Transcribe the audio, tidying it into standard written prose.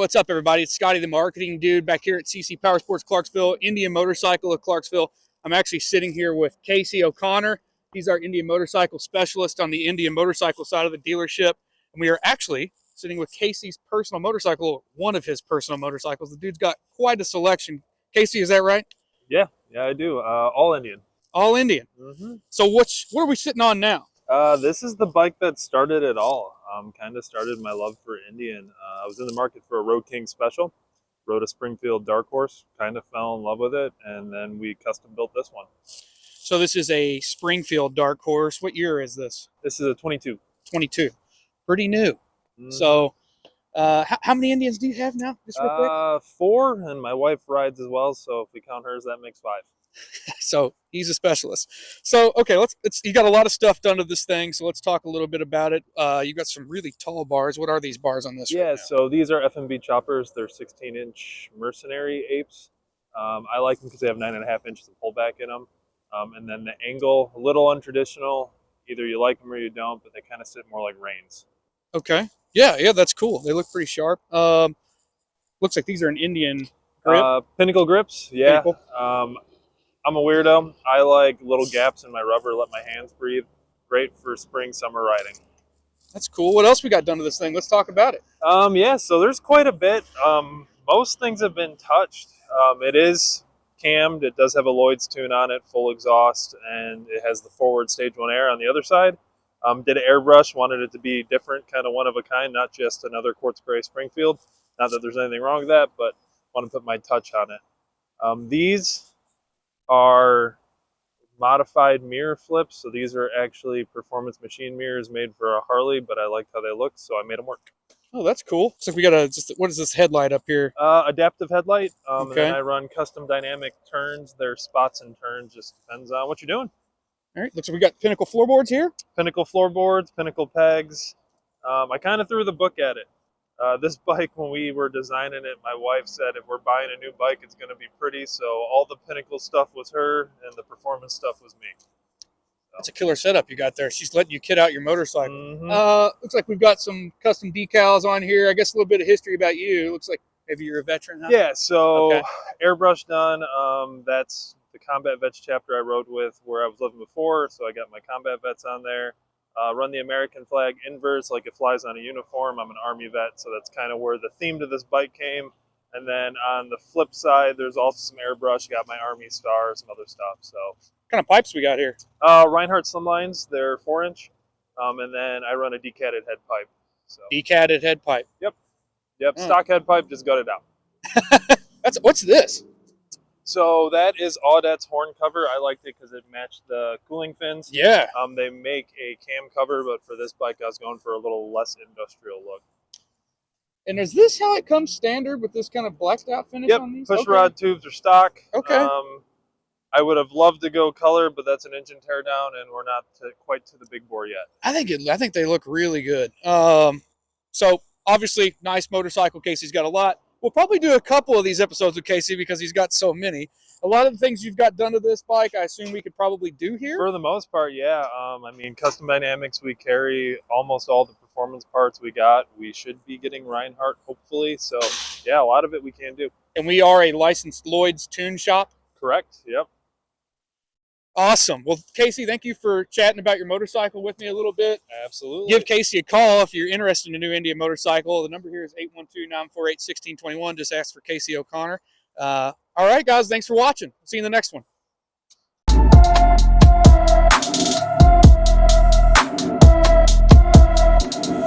what's up, everybody? It's Scotty, the marketing dude, back here at CC Powersports Clarksville, Indian Motorcycle of Clarksville. I'm actually sitting here with Kacey O'Connor. He's our Indian Motorcycle specialist on the Indian Motorcycle side of the dealership. And we are actually sitting with Kacey's personal motorcycle, one of his personal motorcycles. The dude's got quite a selection. Kacey, is that right? Yeah, I do. All Indian. All Indian. Mm-hmm. So what are we sitting on now? This is the bike that started it all. Kind of started my love for Indian. I was in the market for a Road King Special, rode a Springfield Darkhorse, kind of fell in love with it, and then we custom built this one. So this is a Springfield Darkhorse. What year is this? This is a 22. 22. Pretty new. Mm-hmm. So how many Indians do you have now? Just real quick. 4, and my wife rides as well, so if we count hers, that makes 5. So he's a specialist. So okay, let's you got a lot of stuff done to this thing, so let's talk a little bit about it. You got some really tall bars. What are these bars on this? Yeah, right so these are FMB choppers. They're 16-inch mercenary apes. I like them because they have 9.5 inches of pullback in them. And then the angle, a little untraditional. Either you like them or you don't, but they kind of sit more like reins. Okay. Yeah, that's cool. They look pretty sharp. Looks like these are an Indian grip. Pinnacle grips, yeah. Pinnacle. I'm a weirdo. I like little gaps in my rubber, let my hands breathe. Great for spring, summer riding. That's cool. What else we got done to this thing? Let's talk about it. Yeah, so there's quite a bit. Most things have been touched. It is cammed. It does have a Lloyd's tune on it, full exhaust, and it has the forward stage 1 air on the other side. Did an airbrush, wanted it to be different, kind of one of a kind, not just another quartz gray Springfield. Not that there's anything wrong with that, but want to put my touch on it. These are modified mirror flips, so these are actually performance machine mirrors made for a Harley, but I liked how they looked, so I made them work. Oh, that's cool. Looks like we got what is this headlight up here? Adaptive headlight. Okay. And then I run custom dynamic turns. They're spots and turns, just depends on what you're doing. All right, looks like we got Pinnacle floorboards here. Pinnacle floorboards, Pinnacle pegs. I kind of threw the book at it. This bike, when we were designing it, my wife said if we're buying a new bike, it's going to be pretty. So all the Pinnacle stuff was her, and the performance stuff was me. So. That's a killer setup you got there. She's letting you kit out your motorcycle. Mm-hmm. Looks like we've got some custom decals on here. I guess a little bit of history about you. Looks like maybe you're a veteran, huh? Yeah, so okay. Airbrush done. That's the Combat Vets chapter I rode with where I was living before, so I got my Combat Vets on there. Run the American flag inverse like it flies on a uniform. I'm an Army vet, so that's kind of where the theme to this bike came. And then on the flip side, there's also some airbrush. Got my Army star, some other stuff. So, what kind of pipes we got here? Reinhardt Slimlines, they're 4-inch. And then I run a decatted head pipe. So. Decatted head pipe. Yep. Stock head pipe, just gut it out. What's this? So that is Audette's horn cover. I liked it because it matched the cooling fins. Yeah. They make a cam cover, but for this bike, I was going for a little less industrial look. And is this how it comes standard with this kind of blacked out finish on these? Push rod tubes are stock. Okay. I would have loved to go color, but that's an engine teardown, and we're not quite to the big bore yet. I think they look really good. So obviously, nice motorcycle. Kacey's got a lot. We'll probably do a couple of these episodes with Kacey because he's got so many. A lot of the things you've got done to this bike, I assume we could probably do here? For the most part, yeah. I mean, custom dynamics, we carry almost all the performance parts we got. We should be getting Reinhardt, hopefully. So, yeah, a lot of it we can do. And we are a licensed Lloyd's tune shop? Correct, yep. Awesome. Well, Kacey, thank you for chatting about your motorcycle with me a little bit. Absolutely. Give Kacey a call if you're interested in a new Indian motorcycle. The number here is 812-948-1621. Just ask for Kacey O'Connor. All right, guys, thanks for watching. See you in the next one.